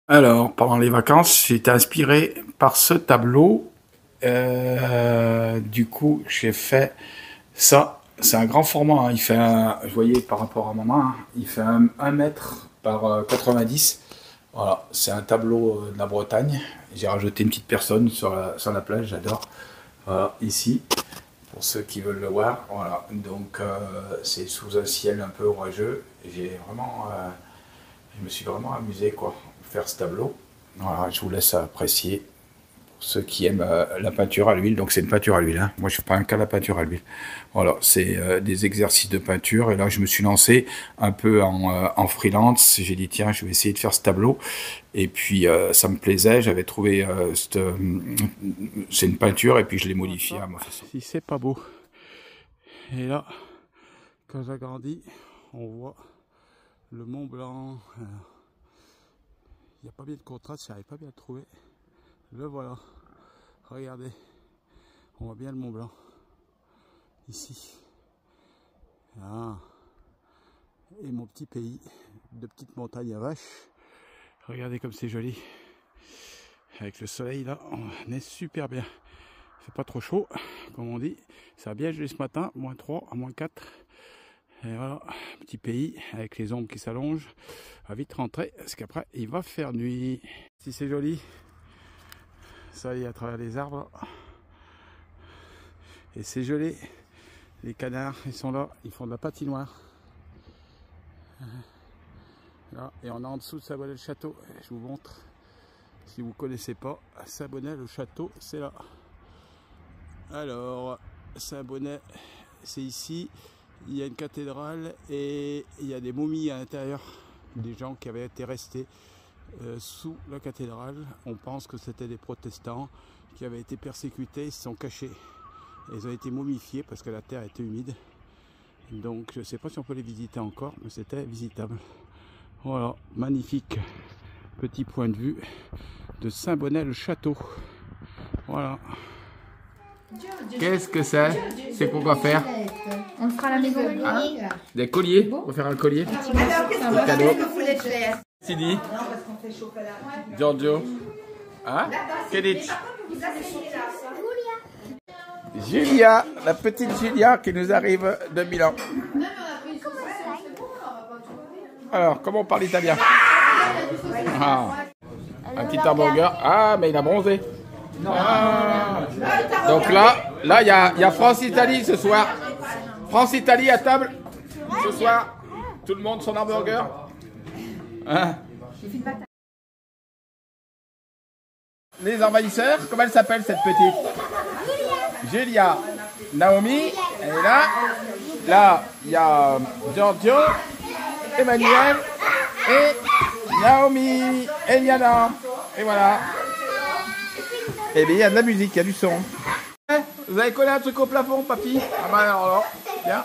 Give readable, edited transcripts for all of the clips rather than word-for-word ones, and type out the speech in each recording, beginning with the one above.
Alors, pendant les vacances, j'ai été inspiré par ce tableau. Du coup, j'ai fait ça. C'est un grand format, hein. Il fait vous voyez par rapport à ma main, hein, il fait 1 mètre par 90. Voilà, c'est un tableau de la Bretagne. J'ai rajouté une petite personne sur la plage, j'adore. Voilà, ici, pour ceux qui veulent le voir. Voilà, donc c'est sous un ciel un peu orageux. Je me suis vraiment amusé quoi, faire ce tableau. Voilà, je vous laisse apprécier pour ceux qui aiment la peinture à l'huile. Donc c'est une peinture à l'huile, hein. Moi je fais pas un cas la peinture à l'huile. Voilà, c'est des exercices de peinture. Et là je me suis lancé un peu en freelance. J'ai dit tiens, je vais essayer de faire ce tableau. Et puis ça me plaisait. J'avais trouvé c'est une peinture et puis je l'ai modifiée à ma façon. Si c'est pas beau. Et là, quand j'agrandis, on voit le Mont Blanc. Il n'y a pas bien de contraste, je n'arrive pas bien à le trouver. Le voilà. Regardez. On voit bien le Mont Blanc. Ici. Ah. Et mon petit pays de petites montagnes à vaches. Regardez comme c'est joli. Avec le soleil là, on est super bien. Il fait pas trop chaud, comme on dit. Ça a bien gelé ce matin, -3 à -4. Et voilà, petit pays avec les ombres qui s'allongent. On va vite rentrer parce qu'après il va faire nuit. Si c'est joli, ça y est à travers les arbres. Et c'est gelé. Les canards, ils sont là, ils font de la patinoire. Là, et on est en dessous de Saint-Bonnet-le-Château. Je vous montre. Si vous ne connaissez pas, Saint-Bonnet-le-Château, c'est là. Alors, Saint-Bonnet, c'est ici. Il y a une cathédrale et il y a des momies à l'intérieur, des gens qui avaient été restés sous la cathédrale. On pense que c'était des protestants qui avaient été persécutés, ils se sont cachés. Et ils ont été momifiés parce que la terre était humide. Donc je ne sais pas si on peut les visiter encore, mais c'était visitable. Voilà, magnifique petit point de vue de Saint-Bonnet-le-Château. Voilà. Qu'est-ce que c'est? C'est pour quoi faire? On le fera à la maison. Hein? Des colliers? On va faire un collier. Alors, qu'est-ce que vous voulez faire? Sidi? Giorgio? Hein? Kedich? Julia, la petite Julia qui nous arrive de Milan. Alors, comment on parle italien? Ah. Un petit hamburger. Ah, mais il a bronzé. Ah. Donc là, il y a France-Italie ce soir. France-Italie à table. Ce soir, tout le monde son hamburger. Hein? Les envahisseurs, comment elle s'appelle cette petite? Julia. Naomi, elle est là. Là, il y a Giorgio, Emmanuel et Naomi et Liana. Et voilà. Et bien, il y a de la musique, il y a du son. Vous avez collé un truc au plafond, papy? Ah bah alors, bien.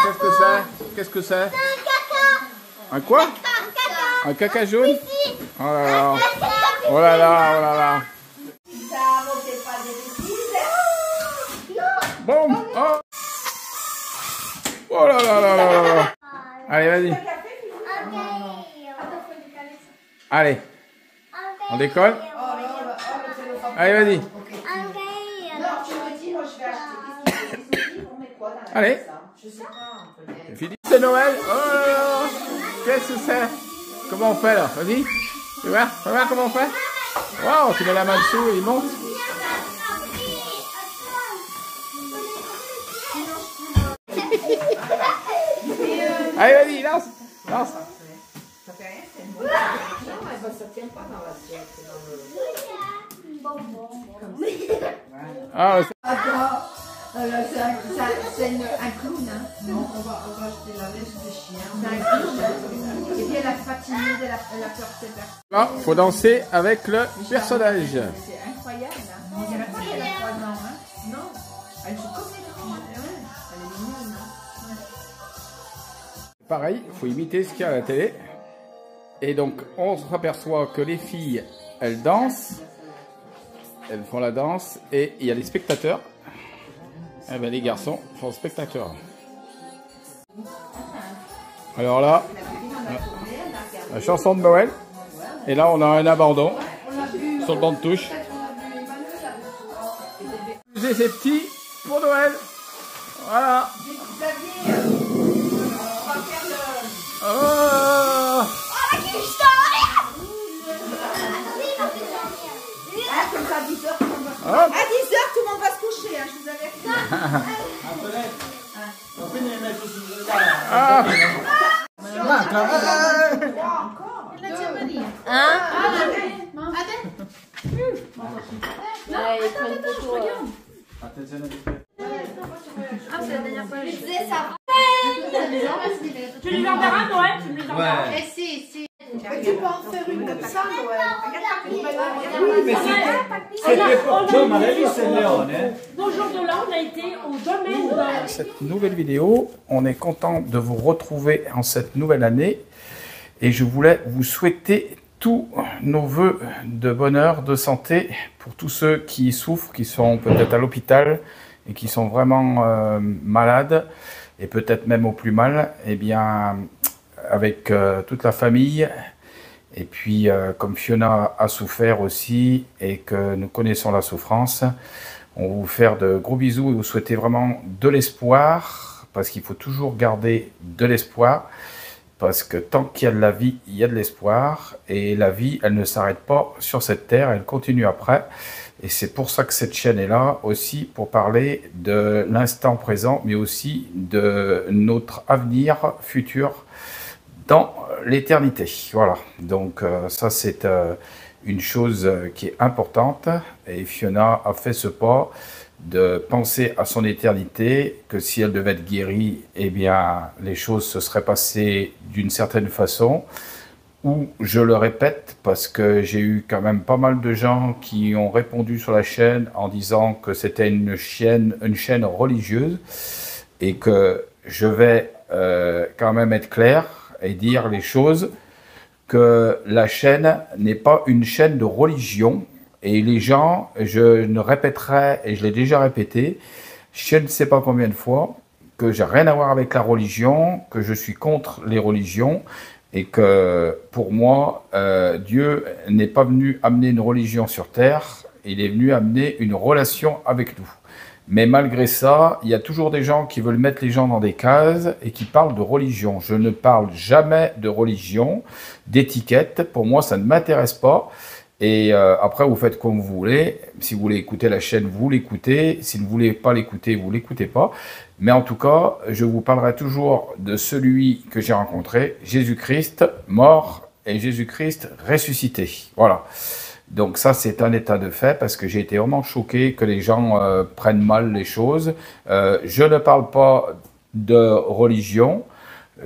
Qu'est-ce que c'est? Qu'est-ce que c'est? Un quoi? Un caca jaune? Oh là là. Oh là là, oh là là. Bon. Oh. Oh là là là là là. Allez, vas-y. Allez. On décolle? Allez, vas-y. Allez. C'est fini. C'est Noël. Oh là là. Qu'est-ce que c'est? Comment on fait là? Vas-y. Tu vois comment on fait? Waouh, tu mets la main dessous et il monte. Allez, vas-y, lance. Lance. Ça fait rien, c'est une bonne chose. Ça tient pas dans l'assiette. Ah, c'est un clown. Hein. Non, on va acheter la laisse des chiens. C'est un clown. Et puis elle a patiné, elle a peur de faire. Là, il faut danser avec le personnage. C'est incroyable. Hein. On dirait pas qu'elle a 3 ans. Hein. Non, elle joue comme les grands. Elle est mignonne. Hein. Pareil, il faut imiter ce qu'il y a à la télé. Et donc, on se aperçoit que les filles, elles dansent. Elles font la danse. Et il y a les spectateurs. Eh ben, les garçons font spectateur. Alors là, la chanson de Noël. Et là, on a un abandon sur le banc de touche. J'ai ces petits pour Noël. Voilà. Oh, Comme ça, à 10h, tout le monde va se coucher. À 10h, tout le monde va se coucher, hein, je vous avertis. Tu les enverras, Noël? Tu me les enverras? Si. Tu peux en faire une comme ça, Noël. Bonjour de là, on a été au domaine de... cette nouvelle vidéo, on est content de vous retrouver en cette nouvelle année. Et je voulais vous souhaiter tous nos voeux de bonheur, de santé pour tous ceux qui souffrent, qui sont peut-être à l'hôpital et qui sont vraiment malades et peut-être même au plus mal, eh bien avec toute la famille. Et puis comme Fiona a souffert aussi et que nous connaissons la souffrance, on va vous faire de gros bisous et vous souhaiter vraiment de l'espoir, parce qu'il faut toujours garder de l'espoir. Parce que tant qu'il y a de la vie, il y a de l'espoir. Et la vie, elle ne s'arrête pas sur cette terre, elle continue après. Et c'est pour ça que cette chaîne est là, aussi pour parler de l'instant présent, mais aussi de notre avenir futur dans l'éternité. Voilà, donc ça c'est une chose qui est importante. Et Fiona a fait ce pas de penser à son éternité, que si elle devait être guérie, eh bien, les choses se seraient passées d'une certaine façon, ou je le répète, parce que j'ai eu quand même pas mal de gens qui ont répondu sur la chaîne en disant que c'était une chaîne religieuse, et que je vais quand même être clair et dire les choses, que la chaîne n'est pas une chaîne de religion. Et les gens, je ne répéterai, et je l'ai déjà répété, je ne sais pas combien de fois, que j'ai rien à voir avec la religion, que je suis contre les religions, et que pour moi, Dieu n'est pas venu amener une religion sur terre, il est venu amener une relation avec nous. Mais malgré ça, il y a toujours des gens qui veulent mettre les gens dans des cases et qui parlent de religion. Je ne parle jamais de religion, d'étiquette, pour moi ça ne m'intéresse pas. Et après, vous faites comme vous voulez. Si vous voulez écouter la chaîne, vous l'écoutez. Si vous ne voulez pas l'écouter, vous ne l'écoutez pas. Mais en tout cas, je vous parlerai toujours de celui que j'ai rencontré, Jésus-Christ mort et Jésus-Christ ressuscité. Voilà. Donc ça, c'est un état de fait parce que j'ai été vraiment choqué que les gens prennent mal les choses. Je ne parle pas de religion.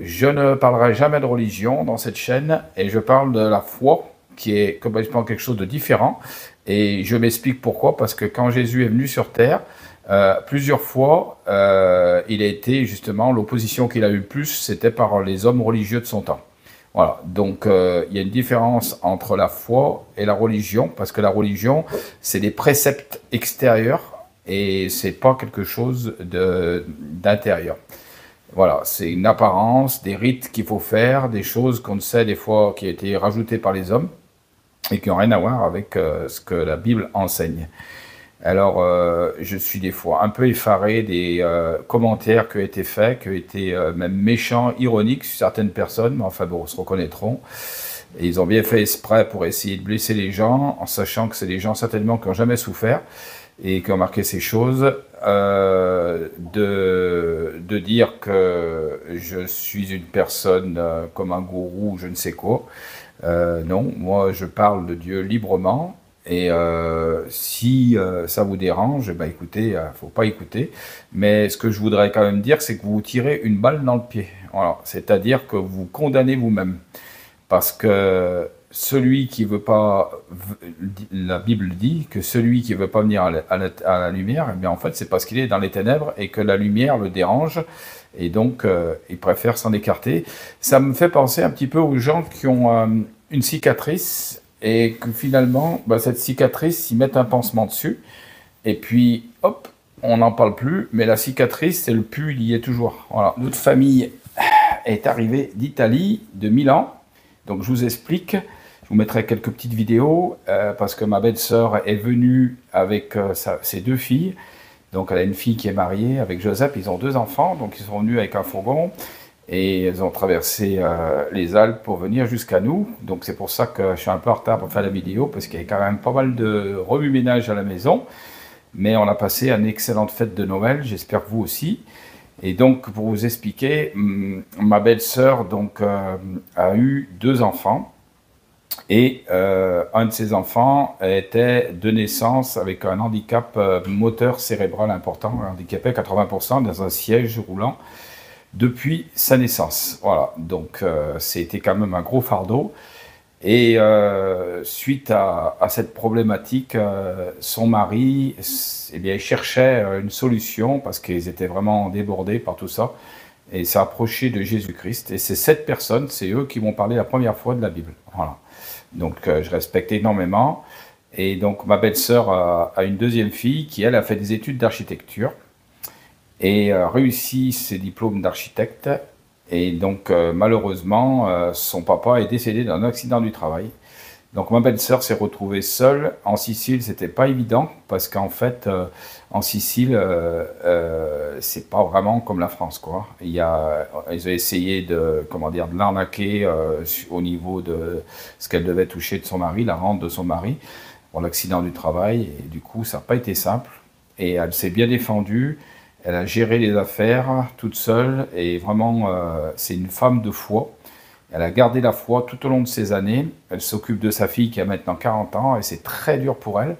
Je ne parlerai jamais de religion dans cette chaîne. Et je parle de la foi, qui est complètement quelque chose de différent. Et je m'explique pourquoi, parce que quand Jésus est venu sur terre, plusieurs fois, il a été justement, l'opposition qu'il a eu le plus, c'était par les hommes religieux de son temps. Voilà, donc il y a une différence entre la foi et la religion, parce que la religion, c'est des préceptes extérieurs, et c'est pas quelque chose d'intérieur. Voilà, c'est une apparence, des rites qu'il faut faire, des choses qu'on sait des fois qui ont été rajoutées par les hommes, et qui n'ont rien à voir avec ce que la Bible enseigne. Alors, je suis des fois un peu effaré des commentaires qui ont été faits, qui ont été même méchants, ironiques sur certaines personnes, mais enfin bon, se reconnaîtront. Et ils ont bien fait exprès pour essayer de blesser les gens, en sachant que c'est des gens certainement qui n'ont jamais souffert et qui ont marqué ces choses, de dire que je suis une personne comme un gourou, je ne sais quoi. Non, moi je parle de Dieu librement, et si ça vous dérange, ben écoutez, faut pas écouter. Mais ce que je voudrais quand même dire, c'est que vous vous tirez une balle dans le pied. Voilà, c'est-à-dire que vous condamnez vous-même, parce que celui qui veut pas, la Bible dit que celui qui veut pas venir à la lumière, eh bien en fait c'est parce qu'il est dans les ténèbres et que la lumière le dérange. Et donc, il préfère s'en écarter. Ça me fait penser un petit peu aux gens qui ont une cicatrice et que finalement, bah, cette cicatrice, ils mettent un pansement dessus. Et puis, hop, on n'en parle plus. Mais la cicatrice, c'est le pu, il y est toujours. Voilà. Notre famille est arrivée d'Italie, de Milan. Donc, je vous explique. Je vous mettrai quelques petites vidéos parce que ma belle-sœur est venue avec ses 2 filles. Donc elle a une fille qui est mariée avec Joseph, ils ont 2 enfants, donc ils sont venus avec un fourgon et ils ont traversé les Alpes pour venir jusqu'à nous. Donc c'est pour ça que je suis un peu en retard pour faire la vidéo parce qu'il y a quand même pas mal de remue-ménage à la maison. Mais on a passé une excellente fête de Noël, j'espère que vous aussi. Et donc pour vous expliquer, ma belle-sœur a eu 2 enfants. Et un de ses enfants était de naissance avec un handicap moteur cérébral important, handicapé à 80% dans un siège roulant depuis sa naissance. Voilà, donc c'était quand même un gros fardeau. Et suite à cette problématique, son mari, eh bien, il cherchait une solution parce qu'ils étaient vraiment débordés par tout ça. Et s'est approché de Jésus-Christ. Et c'est cette personne, c'est eux qui m'ont parlé la première fois de la Bible. Voilà. Donc je respecte énormément. Et donc ma belle-sœur a une 2e fille qui, elle, a fait des études d'architecture et a réussi ses diplômes d'architecte. Et donc malheureusement, son papa est décédé d'un accident du travail. Donc ma belle-sœur s'est retrouvée seule. En Sicile, c'était pas évident parce qu'en fait, en Sicile, c'est pas vraiment comme la France, quoi. Ils ont essayé de l'arnaquer au niveau de ce qu'elle devait toucher de son mari, la rente de son mari, pour l'accident du travail. Et du coup, ça n'a pas été simple. Et elle s'est bien défendue. Elle a géré les affaires toute seule. Et vraiment, c'est une femme de foi. Elle a gardé la foi tout au long de ces années. Elle s'occupe de sa fille qui a maintenant 40 ans et c'est très dur pour elle.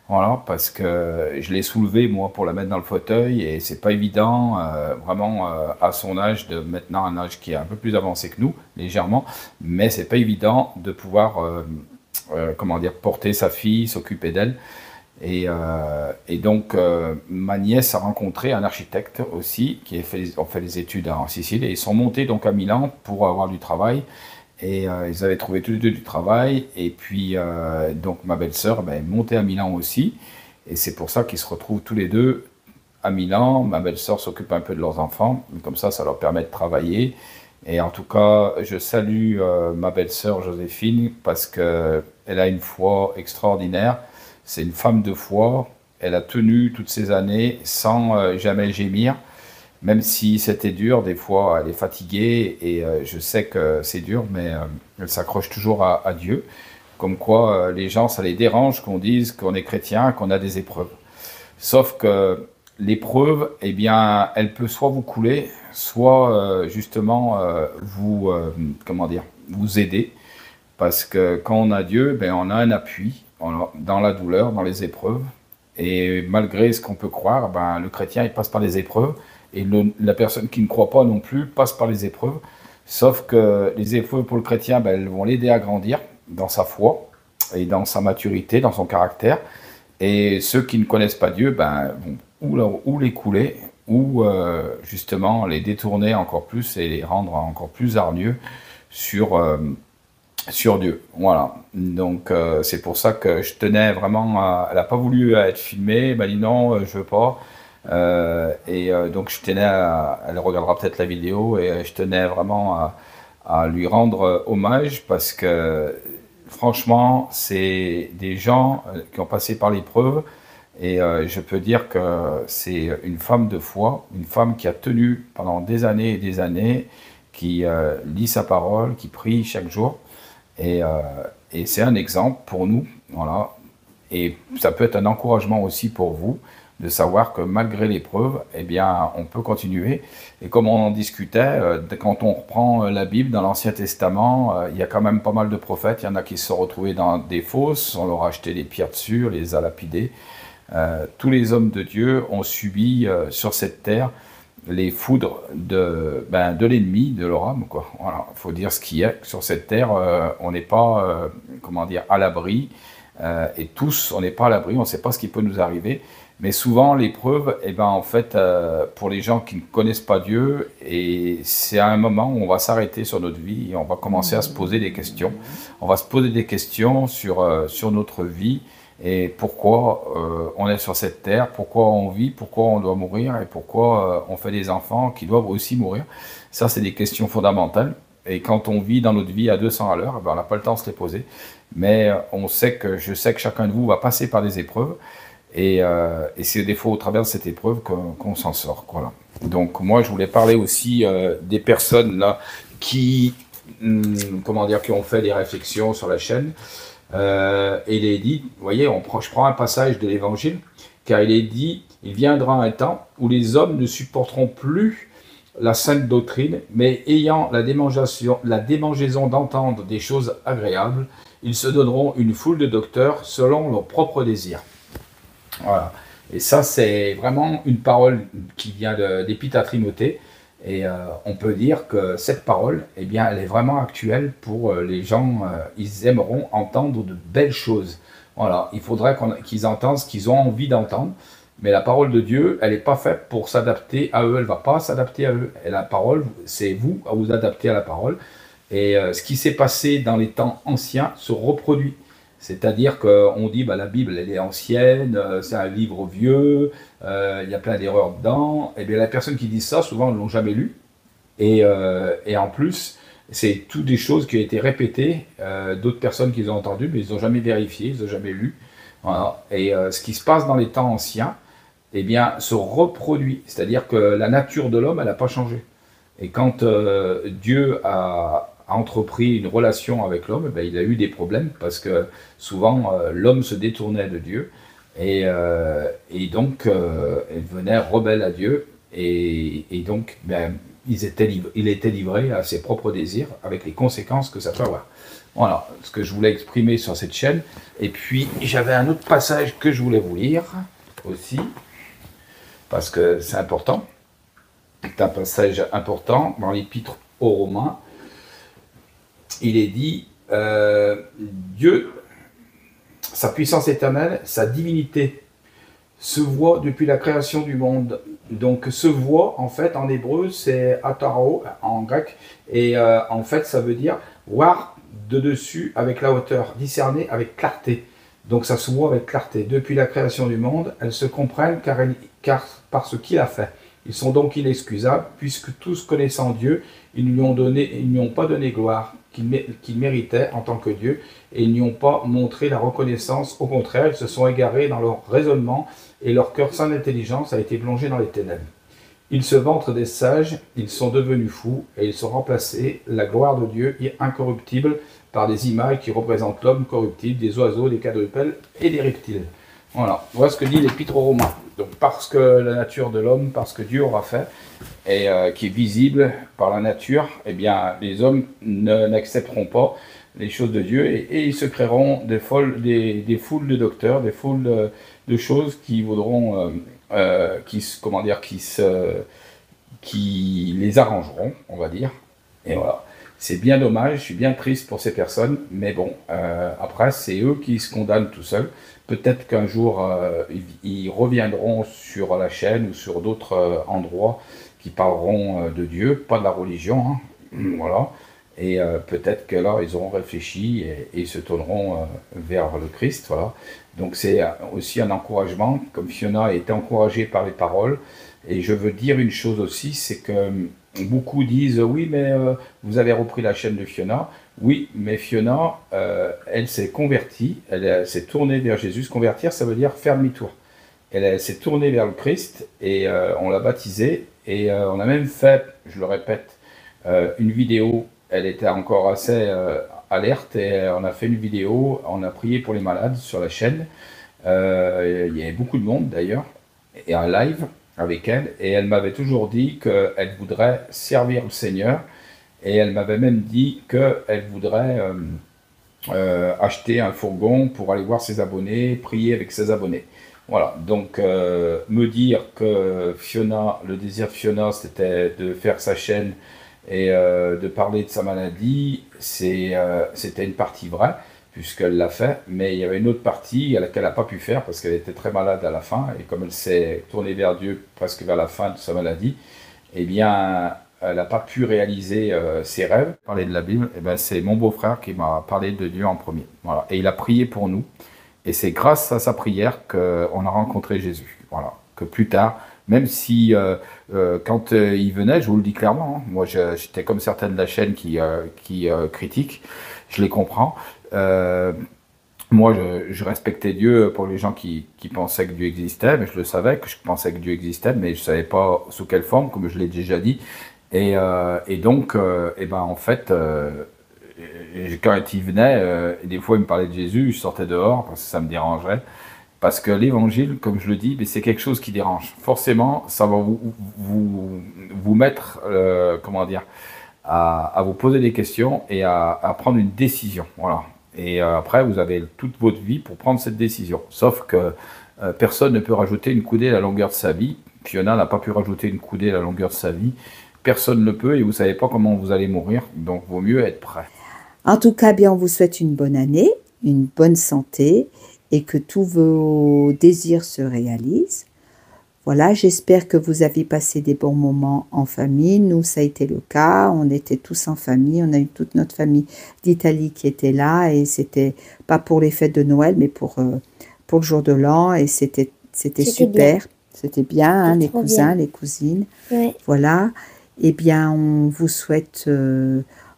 Voilà, parce que je l'ai soulevée, moi, pour la mettre dans le fauteuil et c'est pas évident, vraiment, à son âge, de maintenant un âge qui est un peu plus avancé que nous, légèrement, mais c'est pas évident de pouvoir, porter sa fille, s'occuper d'elle. Et donc, ma nièce a rencontré un architecte aussi, qui ont fait des études en Sicile, et ils sont montés donc à Milan pour avoir du travail. Et ils avaient trouvé tous les 2 du travail. Et puis, donc ma belle-sœur est montée à Milan aussi. Et c'est pour ça qu'ils se retrouvent tous les 2 à Milan. Ma belle-sœur s'occupe un peu de leurs enfants. Comme ça leur permet de travailler. Et en tout cas, je salue ma belle-sœur Joséphine parce qu'elle a une foi extraordinaire. C'est une femme de foi, elle a tenu toutes ces années sans jamais gémir, même si c'était dur, des fois elle est fatiguée et je sais que c'est dur, mais elle s'accroche toujours à Dieu. Comme quoi les gens, ça les dérange qu'on dise qu'on est chrétien, qu'on a des épreuves. Sauf que l'épreuve, eh bien, elle peut soit vous couler, soit justement vous aider. Parce que quand on a Dieu, on a un appui dans la douleur, dans les épreuves. Et malgré ce qu'on peut croire, le chrétien, il passe par les épreuves. Et la personne qui ne croit pas non plus passe par les épreuves. Sauf que les épreuves pour le chrétien, elles vont l'aider à grandir dans sa foi et dans sa maturité, dans son caractère. Et ceux qui ne connaissent pas Dieu, vont ou les couler, ou justement les détourner encore plus et les rendre encore plus hargneux sur Dieu. Voilà. Donc c'est pour ça que je tenais vraiment elle n'a pas voulu être filmée, elle m'a dit non, je veux pas. Donc je tenais elle regardera peut-être la vidéo et je tenais vraiment à lui rendre hommage parce que franchement c'est des gens qui ont passé par l'épreuve et je peux dire que c'est une femme de foi, une femme qui a tenu pendant des années et des années, qui lit sa parole, qui prie chaque jour. Et c'est un exemple pour nous, voilà. Et ça peut être un encouragement aussi pour vous, de savoir que malgré l'épreuve, eh bien, on peut continuer. Et comme on en discutait, quand on reprend la Bible dans l'Ancien Testament, il y a quand même pas mal de prophètes. Il y en a qui se sont retrouvés dans des fosses, on leur a acheté des pierres dessus, on les a lapidés. Tous les hommes de Dieu ont subi sur cette terre les foudres de l'ennemi, de leur âme, quoi. Voilà, faut dire ce qu'il y a. Sur cette terre, on n'est pas, à l'abri. Et tous, on n'est pas à l'abri, on ne sait pas ce qui peut nous arriver. Mais souvent, l'épreuve, en fait, pour les gens qui ne connaissent pas Dieu, et c'est à un moment où on va s'arrêter sur notre vie et on va commencer à se poser des questions. On va se poser des questions sur notre vie. Et pourquoi on est sur cette terre, pourquoi on vit, pourquoi on doit mourir et pourquoi on fait des enfants qui doivent aussi mourir. Ça, c'est des questions fondamentales. Et quand on vit dans notre vie à 200 à l'heure, on n'a pas le temps de se les poser. Mais je sais que chacun de vous va passer par des épreuves. Et c'est des fois au travers de cette épreuve qu'on s'en sort. Voilà. Donc moi, je voulais parler aussi des personnes là qui ont fait des réflexions sur la chaîne. Et il est dit, vous voyez, je prends un passage de l'Évangile, car il est dit, il viendra un temps où les hommes ne supporteront plus la sainte doctrine, mais ayant la démangeaison d'entendre des choses agréables, ils se donneront une foule de docteurs selon leurs propres désirs. Voilà. Et ça, c'est vraiment une parole qui vient d'Épître à Timothée. Et on peut dire que cette parole, eh bien, elle est vraiment actuelle pour les gens. Ils aimeront entendre de belles choses. Voilà. Il faudrait qu'ils entendent ce qu'ils ont envie d'entendre. Mais la parole de Dieu, elle n'est pas faite pour s'adapter à eux. Elle ne va pas s'adapter à eux. Et la parole, c'est vous à vous adapter à la parole. Et ce qui s'est passé dans les temps anciens se reproduit. C'est-à-dire qu'on dit la Bible elle est ancienne, c'est un livre vieux, il y a plein d'erreurs dedans. Et bien la personne qui dit ça, souvent, ne l'ont jamais lu. Et en plus, c'est toutes des choses qui ont été répétées, d'autres personnes qui les ont entendues, mais ils n'ont jamais vérifié, ils n'ont jamais lu. Voilà. Et ce qui se passe dans les temps anciens, eh bien, se reproduit. C'est-à-dire que la nature de l'homme, elle n'a pas changé. Et quand Dieu a entrepris une relation avec l'homme, il a eu des problèmes parce que souvent l'homme se détournait de Dieu et donc il devenait rebelle à Dieu et donc il était livré à ses propres désirs avec les conséquences que ça peut avoir. Voilà ce que je voulais exprimer sur cette chaîne. Et puis j'avais un autre passage que je voulais vous lire aussi parce que c'est important. C'est un passage important dans l'Épître aux Romains. Il est dit, Dieu, sa puissance éternelle, sa divinité, se voit depuis la création du monde. Donc, se voit, en fait, en hébreu, c'est ataro, en grec, et en fait, ça veut dire voir de dessus avec la hauteur, discerner avec clarté. Donc, ça se voit avec clarté. Depuis la création du monde, elles se comprennent car par ce qu'il a fait. Ils sont donc inexcusables, puisque tous connaissant Dieu, ils ne lui ont pas donné gloire qu'il méritait en tant que Dieu, et ils n'y ont pas montré la reconnaissance. Au contraire, ils se sont égarés dans leur raisonnement, et leur cœur sans intelligence a été plongé dans les ténèbres. Ils se vantent des sages, ils sont devenus fous, et ils sont remplacés, la gloire de Dieu incorruptible, par des images qui représentent l'homme corruptible, des oiseaux, des quadrupèdes et des reptiles. Voilà ce que dit l'Épître aux Romains. Donc parce que la nature de l'homme, parce que Dieu aura fait, et qui est visible par la nature, eh bien les hommes n'accepteront pas les choses de Dieu et ils se créeront des foules de docteurs, des foules de choses qui voudront, qui les arrangeront, on va dire. Et voilà. C'est bien dommage, je suis bien triste pour ces personnes, mais bon, après c'est eux qui se condamnent tout seuls. Peut-être qu'un jour, ils reviendront sur la chaîne ou sur d'autres endroits qui parleront de Dieu, pas de la religion, hein, voilà. Et peut-être que là, ils auront réfléchi et se tourneront vers le Christ, voilà. Donc c'est aussi un encouragement, comme Fiona a été encouragée par les paroles. Et je veux dire une chose aussi, c'est que beaucoup disent, oui, mais vous avez repris la chaîne de Fiona. Oui, mais Fiona, elle s'est convertie, elle s'est tournée vers Jésus. Se convertir, ça veut dire faire demi-tour. Elle s'est tournée vers le Christ et on l'a baptisée. Et on a même fait, je le répète, une vidéo. Elle était encore assez alerte et on a fait une vidéo, on a prié pour les malades sur la chaîne. Il y avait beaucoup de monde d'ailleurs, et un live avec elle. Et elle m'avait toujours dit qu'elle voudrait servir le Seigneur. Et elle m'avait même dit qu'elle voudrait acheter un fourgon pour aller voir ses abonnés, prier avec ses abonnés. Voilà, donc me dire que Fiona, le désir de Fiona, c'était de faire sa chaîne et de parler de sa maladie, c'était une partie vraie, puisqu'elle l'a fait, mais il y avait une autre partie qu'elle n'a pas pu faire parce qu'elle était très malade à la fin, et comme elle s'est tournée vers Dieu presque vers la fin de sa maladie, eh bien, elle n'a pas pu réaliser ses rêves. Parler de la Bible, eh ben, c'est mon beau-frère qui m'a parlé de Dieu en premier. Voilà. Et il a prié pour nous, et c'est grâce à sa prière qu'on a rencontré Jésus. Voilà. Que plus tard, Même si, quand il venait, je vous le dis clairement, hein, moi j'étais comme certaines de la chaîne qui critiquent, je les comprends. Moi, je respectais Dieu pour les gens qui pensaient que Dieu existait, mais je le savais que je pensais que Dieu existait, mais je ne savais pas sous quelle forme, comme je l'ai déjà dit. Et donc, en fait, quand il venait, des fois il me parlait de Jésus, je sortais dehors parce que ça me dérangeait. Parce que l'évangile, comme je le dis, c'est quelque chose qui dérange. Forcément, ça va vous mettre, comment dire, à vous poser des questions et à prendre une décision. Voilà. Et après, vous avez toute votre vie pour prendre cette décision. Sauf que personne ne peut rajouter une coudée à la longueur de sa vie. Fiona n'a pas pu rajouter une coudée à la longueur de sa vie. Personne ne le peut et vous ne savez pas comment vous allez mourir. Donc, vaut mieux être prêt. En tout cas, bien, on vous souhaite une bonne année, une bonne santé et que tous vos désirs se réalisent. Voilà, j'espère que vous avez passé des bons moments en famille. Nous, ça a été le cas. On était tous en famille. On a eu toute notre famille d'Italie qui était là. Et c'était pas pour les fêtes de Noël, mais pour le jour de l'an. Et c'était super. C'était bien, hein, les cousins, les cousines. Ouais. Voilà. Eh bien, on vous souhaite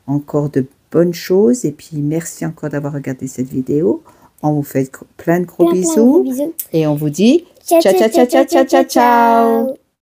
encore de bonnes choses. Et puis, merci encore d'avoir regardé cette vidéo. On vous fait plein de gros bisous. Et on vous dit ciao, ciao, ciao, ciao, ciao, ciao, ciao.